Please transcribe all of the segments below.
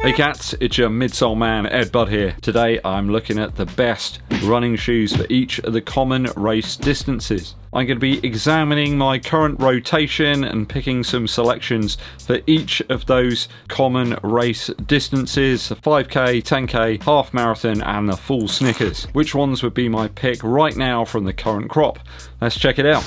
Hey cats, it's your midsole man EDDBUD here. Today I'm looking at the best running shoes for each of the common race distances. I'm going to be examining my current rotation and picking some selections for each of those common race distances: the 5k, 10k, half marathon and the full Snickers. Which ones would be my pick right now from the current crop? Let's check it out.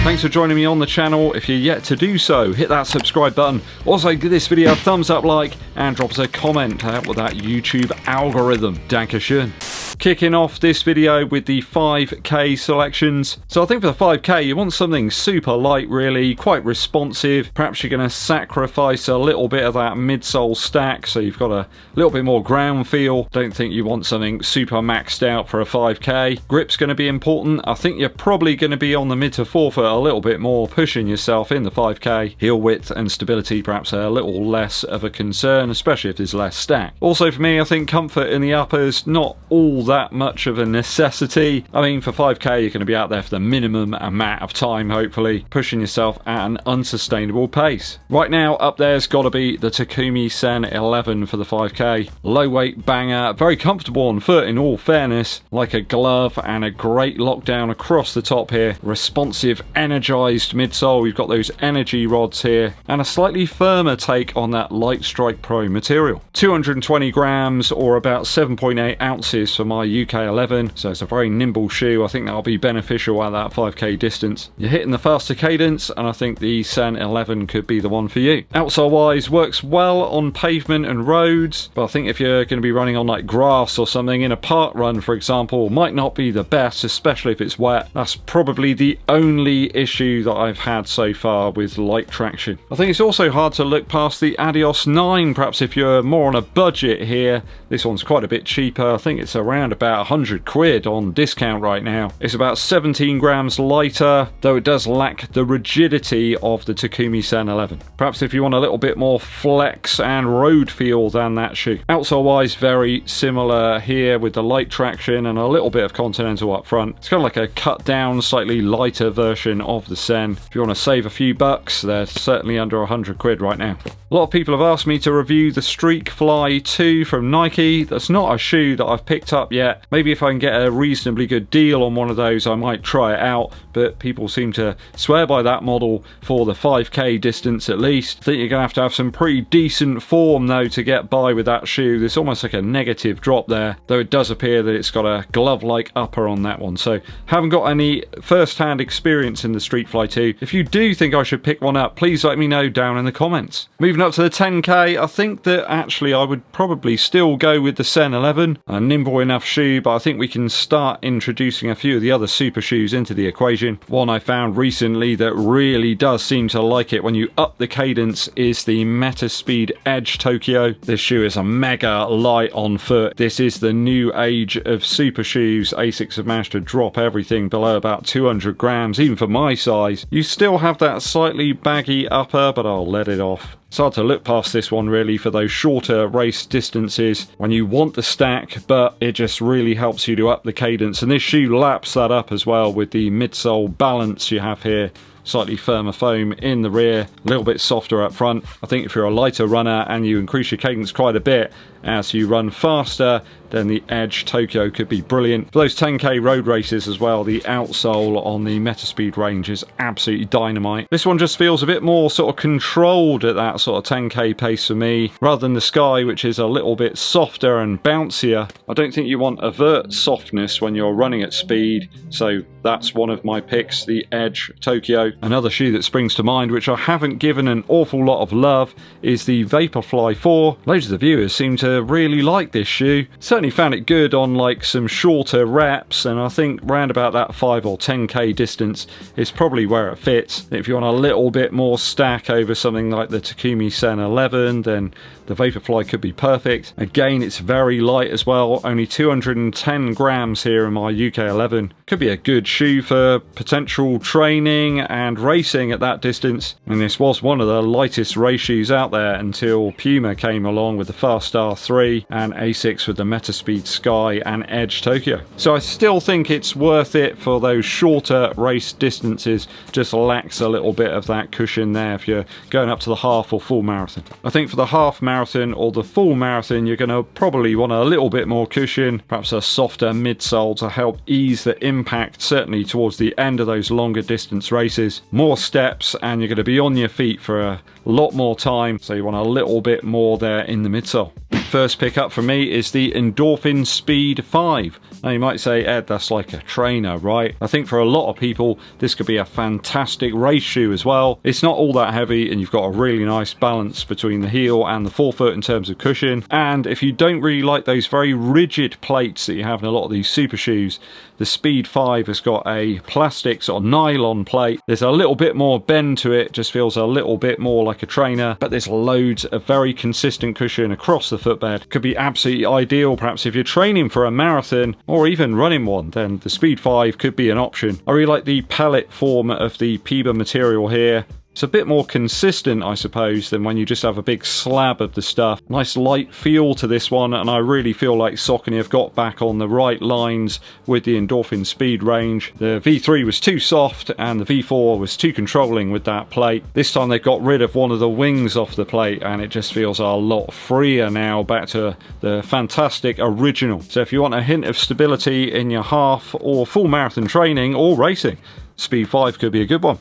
Thanks for joining me on the channel. If you're yet to do so, hit that subscribe button. Also give this video a thumbs up like and drop us a comment to help with that YouTube algorithm. Dankeschön. Kicking off this video with the 5k selections. So I think for the 5k you want something super light, really, quite responsive. Perhaps you're going to sacrifice a little bit of that midsole stack so you've got a little bit more ground feel. Don't think you want something super maxed out for a 5k. Grip's going to be important. I think you're probably going to be on the mid to forefoot a little bit more, pushing yourself in the 5k. Heel width and stability perhaps a little less of a concern, especially if there's less stack. Also for me, I think comfort in the uppers, not all that much of a necessity. I mean, for 5k you're going to be out there for the minimum amount of time, hopefully, pushing yourself at an unsustainable pace. Right now up there's got to be the Takumi Sen 11 for the 5k. Low weight banger, very comfortable on foot in all fairness, like a glove, and a great lockdown across the top here. Responsive, energized midsole, you've got those energy rods here, and a slightly firmer take on that Light Strike Pro material. 220 grams or about 7.8 ounces for my UK 11, so it's a very nimble shoe. I think that'll be beneficial at that 5k distance. You're hitting the faster cadence, and I think the Sen 11 could be the one for you. Outsole wise, works well on pavement and roads, but I think if you're going to be running on like grass or something in a park run, for example, might not be the best, especially if it's wet. That's probably the only issue that I've had so far with light traction. I think it's also hard to look past the Adios 9, perhaps if you're more on a budget here. This one's quite a bit cheaper. I think it's around about 100 quid on discount right now. It's about 17 grams lighter, though it does lack the rigidity of the Takumi Sen 11. Perhaps if you want a little bit more flex and road feel than that shoe. Outsole wise, very similar here with the light traction and a little bit of Continental up front. It's kind of like a cut down, slightly lighter version of the Sen. If you want to save a few bucks, they're certainly under 100 quid right now. A lot of people have asked me to review the Streak Fly 2 from Nike. That's not a shoe that I've picked up yet. Maybe if I can get a reasonably good deal on one of those, I might try it out, but people seem to swear by that model for the 5k distance at least. I think you're going to have some pretty decent form though to get by with that shoe. There's almost like a negative drop there, though it does appear that it's got a glove-like upper on that one. So haven't got any first-hand experience in the Streak Fly 2. If you do think I should pick one up, please let me know down in the comments. Moving up to the 10k, I think that actually I would probably still go with the Sen 11. A nimble enough shoe, but I think we can start introducing a few of the other super shoes into the equation. One I found recently that really does seem to like it when you up the cadence is the Metaspeed Edge Tokyo. This shoe is a mega light on foot. This is the new age of super shoes. Asics have managed to drop everything below about 200 grams, even for my size. You still have that slightly baggy upper, but I'll let it off. It's hard to look past this one really for those shorter race distances when you want the stack, but it just really helps you to up the cadence, and this shoe laps that up as well with the midsole balance you have here. Slightly firmer foam in the rear, a little bit softer up front. I think if you're a lighter runner and you increase your cadence quite a bit as you run faster, then the Edge Tokyo could be brilliant. For those 10k road races as well, the outsole on the Metaspeed range is absolutely dynamite. This one just feels a bit more sort of controlled at that sort of 10k pace for me, rather than the Sky, which is a little bit softer and bouncier. I don't think you want overt softness when you're running at speed, so that's one of my picks, the Edge Tokyo. Another shoe that springs to mind, which I haven't given an awful lot of love, is the Vaporfly 4. Loads of the viewers seem to really like this shoe. Certainly found it good on like some shorter reps, and I think round about that 5 or 10k distance is probably where it fits. If you want a little bit more stack over something like the Takumi Sen 11, then the Vaporfly could be perfect. Again, it's very light as well, only 210 grams here in my UK 11. Could be a good shoe for potential training and and racing at that distance. And this was one of the lightest race shoes out there until Puma came along with the Fast R3 and Asics with the Metaspeed Sky and Edge Tokyo. So I still think it's worth it for those shorter race distances. Just lacks a little bit of that cushion there if you're going up to the half or full marathon. I think for the half marathon or the full marathon, you're going to probably want a little bit more cushion, perhaps a softer midsole to help ease the impact, certainly towards the end of those longer distance races. More steps and you're going to be on your feet for a lot more time, so you want a little bit more there in the midsole. First pick up for me is the Endorphin Speed 5. Now you might say, Ed, that's like a trainer, right? I think for a lot of people this could be a fantastic race shoe as well. It's not all that heavy and you've got a really nice balance between the heel and the forefoot in terms of cushion. And if you don't really like those very rigid plates that you have in a lot of these super shoes, the Speed 5 has got a plastic sort of nylon plate. There's a little bit more bend to it, just feels a little bit more like a trainer, but there's loads of very consistent cushion across the footbed. Could be absolutely ideal perhaps if you're training for a marathon or even running one, then the Speed 5 could be an option. I really like the pellet form of the Puma material here. It's a bit more consistent, I suppose, than when you just have a big slab of the stuff. Nice light feel to this one, and I really feel like Saucony have got back on the right lines with the Endorphin Speed range. The V3 was too soft and the V4 was too controlling with that plate. This time they've got rid of one of the wings off the plate and it just feels a lot freer now, back to the fantastic original. So if you want a hint of stability in your half or full marathon training or racing, Speed 5 could be a good one.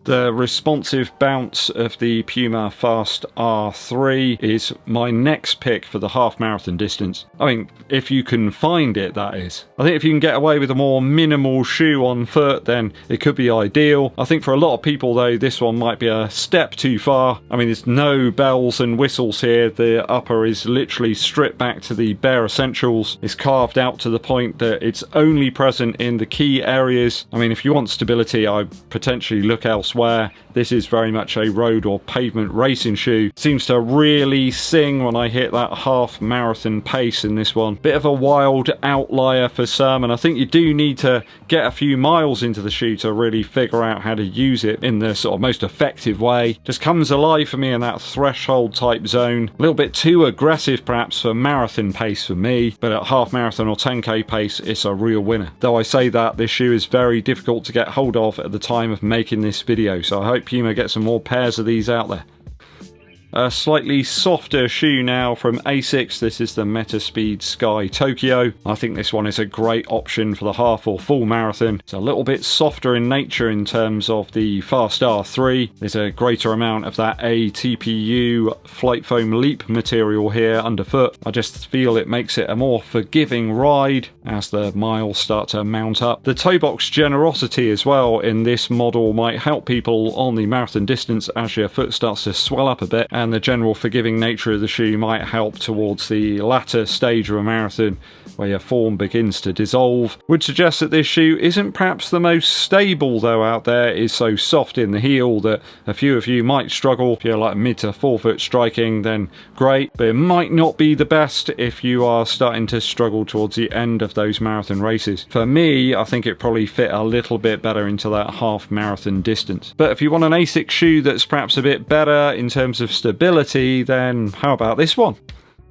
The responsive bounce of the Puma Fast R3 is my next pick for the half marathon distance. I mean, if you can find it, that is. I think if you can get away with a more minimal shoe on foot, then it could be ideal. I think for a lot of people though, this one might be a step too far. I mean, there's no bells and whistles here. The upper is literally stripped back to the bare essentials. It's carved out to the point that it's only present in the key areas. I mean, if you want stability, I'd potentially look elsewhere. This is very much a road or pavement racing shoe. Seems to really sing when I hit that half marathon pace in this one. Bit of a wild outlier for some, and I think you do need to get a few miles into the shoe to really figure out how to use it in the sort of most effective way. Just comes alive for me in that threshold type zone. A little bit too aggressive perhaps for marathon pace for me, but at half marathon or 10k pace it's a real winner. Though I say that, this shoe is very difficult to get hold of at the time of making this video, so I hope Puma get some more pairs of these out there. A slightly softer shoe now from Asics. This is the Metaspeed Sky Tokyo. I think this one is a great option for the half or full marathon. It's a little bit softer in nature in terms of the Fast R3. There's a greater amount of that ATPU flight foam leap material here underfoot. I just feel it makes it a more forgiving ride as the miles start to mount up. The toe box generosity as well in this model might help people on the marathon distance as your foot starts to swell up a bit, and the general forgiving nature of the shoe might help towards the latter stage of a marathon where your form begins to dissolve. Would suggest that this shoe isn't perhaps the most stable though out there. It is so soft in the heel that a few of you might struggle. If you're like mid to forefoot striking, then great, but it might not be the best if you are starting to struggle towards the end of those marathon races. For me, I think it probably fit a little bit better into that half marathon distance. But if you want an Asics shoe that's perhaps a bit better in terms of stability, then how about this one?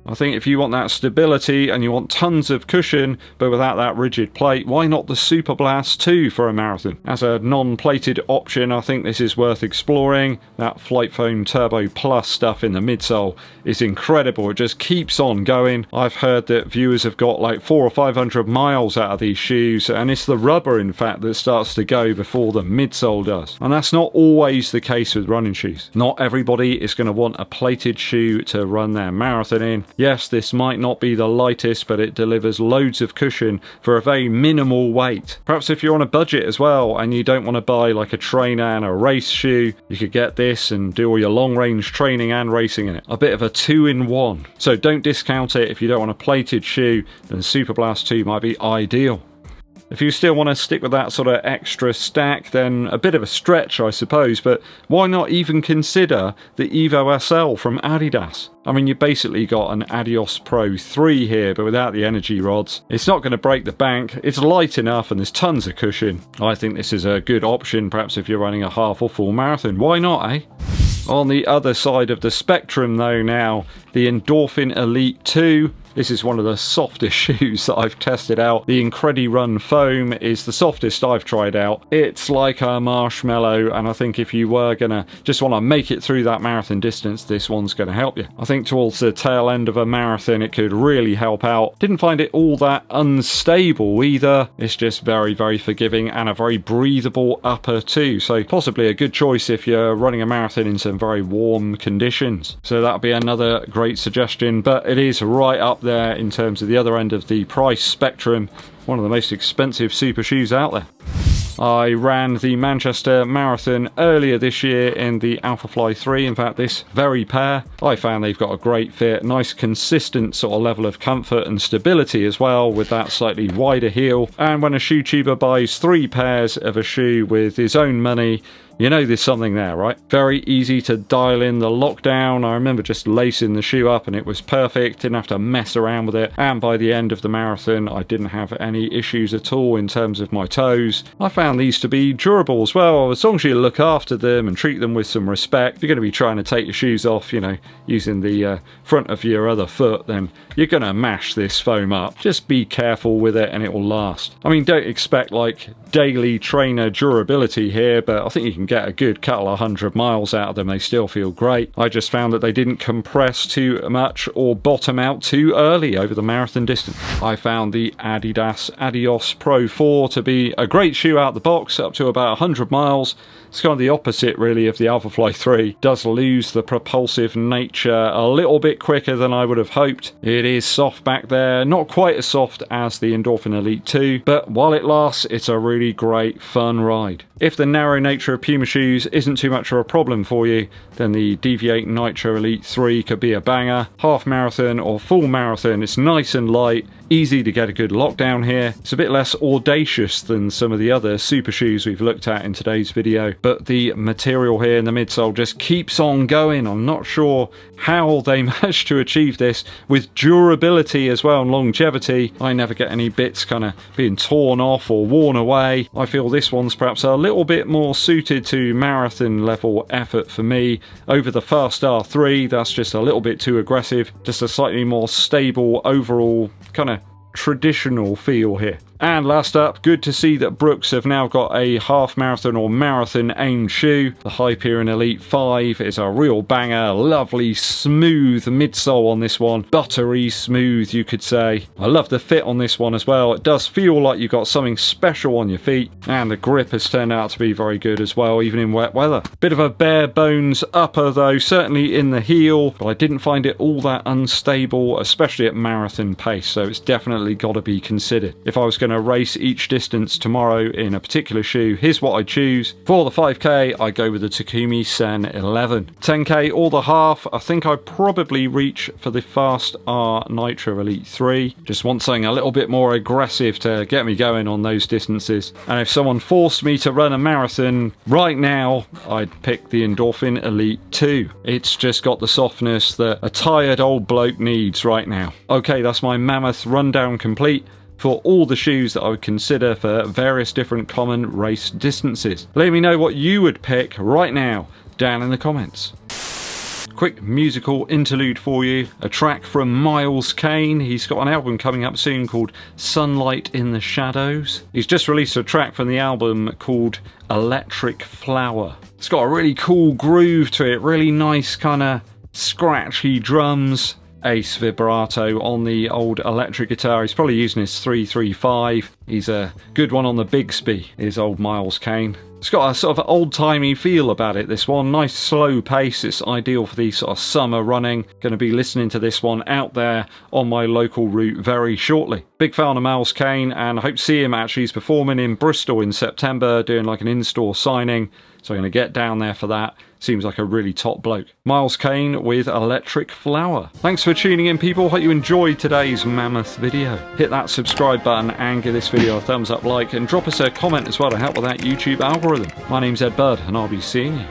I think if you want that stability and you want tons of cushion but without that rigid plate, why not the Super Blast 2 for a marathon? As a non-plated option, I think this is worth exploring. That Flight Foam Turbo Plus stuff in the midsole is incredible. It just keeps on going. I've heard that viewers have got like 400 or 500 miles out of these shoes, and it's the rubber in fact that starts to go before the midsole does. And that's not always the case with running shoes. Not everybody is going to want a plated shoe to run their marathon in. Yes, this might not be the lightest, but it delivers loads of cushion for a very minimal weight. Perhaps if you're on a budget as well and you don't want to buy like a trainer and a race shoe, you could get this and do all your long range training and racing in it. A bit of a 2-in-1. So don't discount it. If you don't want a plated shoe, then Super Blast 2 might be ideal. If you still want to stick with that sort of extra stack, then a bit of a stretch, I suppose, but why not even consider the Evo SL from Adidas? I mean, you basically got an Adios Pro 3 here, but without the energy rods. It's not going to break the bank, it's light enough, and there's tons of cushion. I think this is a good option, perhaps if you're running a half or full marathon. Why not, eh? On the other side of the spectrum, though, now, the Endorphin Elite 2. This is one of the softest shoes that I've tested out. The Incredi-Run Foam is the softest I've tried out. It's like a marshmallow, and I think if you were gonna just want to make it through that marathon distance, this one's gonna help you. I think towards the tail end of a marathon, it could really help out. Didn't find it all that unstable either. It's just very, very forgiving and a very breathable upper too. So possibly a good choice if you're running a marathon in some very warm conditions. So that'll be another great suggestion, but it is right up there in terms of the other end of the price spectrum. One of the most expensive super shoes out there. I ran the Manchester Marathon earlier this year in the ALPHAFLY 3, in fact this very pair. I found they've got a great fit, nice consistent sort of level of comfort and stability as well with that slightly wider heel. And when a shoe tuber buys 3 pairs of a shoe with his own money, you know there's something there, right? Very easy to dial in the lockdown. I remember just lacing the shoe up and it was perfect. Didn't have to mess around with it. And by the end of the marathon, I didn't have any issues at all in terms of my toes. I found these to be durable as well. As long as you look after them and treat them with some respect, if you're going to be trying to take your shoes off, you know, using the front of your other foot, then you're going to mash this foam up. Just be careful with it and it will last. I mean, don't expect like daily trainer durability here, but I think you can get a good couple of 100 miles out of them. They still feel great. I just found that they didn't compress too much or bottom out too early over the marathon distance. I found the Adidas Adios Pro 4 to be a great shoe out the box up to about 100 miles. It's kind of the opposite really of the ALPHAFLY 3. Does lose the propulsive nature a little bit quicker than I would have hoped. It is soft back there, not quite as soft as the Endorphin Elite 2, but while it lasts, it's a really great fun ride. If the narrow nature of Puma shoes isn't too much of a problem for you, then the Deviate Nitro Elite 3 could be a banger. Half marathon or full marathon, it's nice and light, easy to get a good lockdown here. It's a bit less audacious than some of the other super shoes we've looked at in today's video, but the material here in the midsole just keeps on going. I'm not sure how they managed to achieve this with durability as well and longevity. I never get any bits kind of being torn off or worn away. I feel this one's perhaps a little bit more suited to marathon level effort for me. Over the Fast R3, that's just a little bit too aggressive. Just a slightly more stable overall kind of traditional feel here. And last up, good to see that Brooks have now got a half marathon or marathon aimed shoe. The Hyperion Elite 5 is a real banger, lovely smooth midsole on this one. Buttery smooth, you could say. I love the fit on this one as well. It does feel like you've got something special on your feet. And the grip has turned out to be very good as well, even in wet weather. Bit of a bare bones upper though, certainly in the heel, but I didn't find it all that unstable, especially at marathon pace, so it's definitely got to be considered. If I was going to race each distance tomorrow in a particular shoe, here's what I choose. For the 5k, I go with the Takumi Sen 11. 10k or the half, I think I'd probably reach for the Fast R Nitro Elite 3. Just want something a little bit more aggressive to get me going on those distances. And if someone forced me to run a marathon right now, I'd pick the Endorphin Elite 2. It's just got the softness that a tired old bloke needs right now. Okay, that's my mammoth rundown complete for all the shoes that I would consider for various different common race distances. Let me know what you would pick right now down in the comments. Quick musical interlude for you. A track from Miles Kane. He's got an album coming up soon called Sunlight in the Shadows. He's just released a track from the album called Electric Flower. It's got a really cool groove to it, really nice kind of scratchy drums. Ace vibrato on the old electric guitar. He's probably using his 335. He's a good one on the Bigsby, is old Miles Kane. It's got a sort of old-timey feel about it, this one. Nice slow pace. It's ideal for the sort of summer running. Going to be listening to this one out there on my local route very shortly. Big fan of Miles Kane, and I hope to see him actually. He's performing in Bristol in September, doing like an in-store signing. So I'm going to get down there for that. Seems like a really top bloke. Miles Kane with Electric Flower. Thanks for tuning in, people. Hope you enjoyed today's mammoth video. Hit that subscribe button and give this video a thumbs up like, and drop us a comment as well to help with that YouTube algorithm. My name's EDDBUD, and I'll be seeing you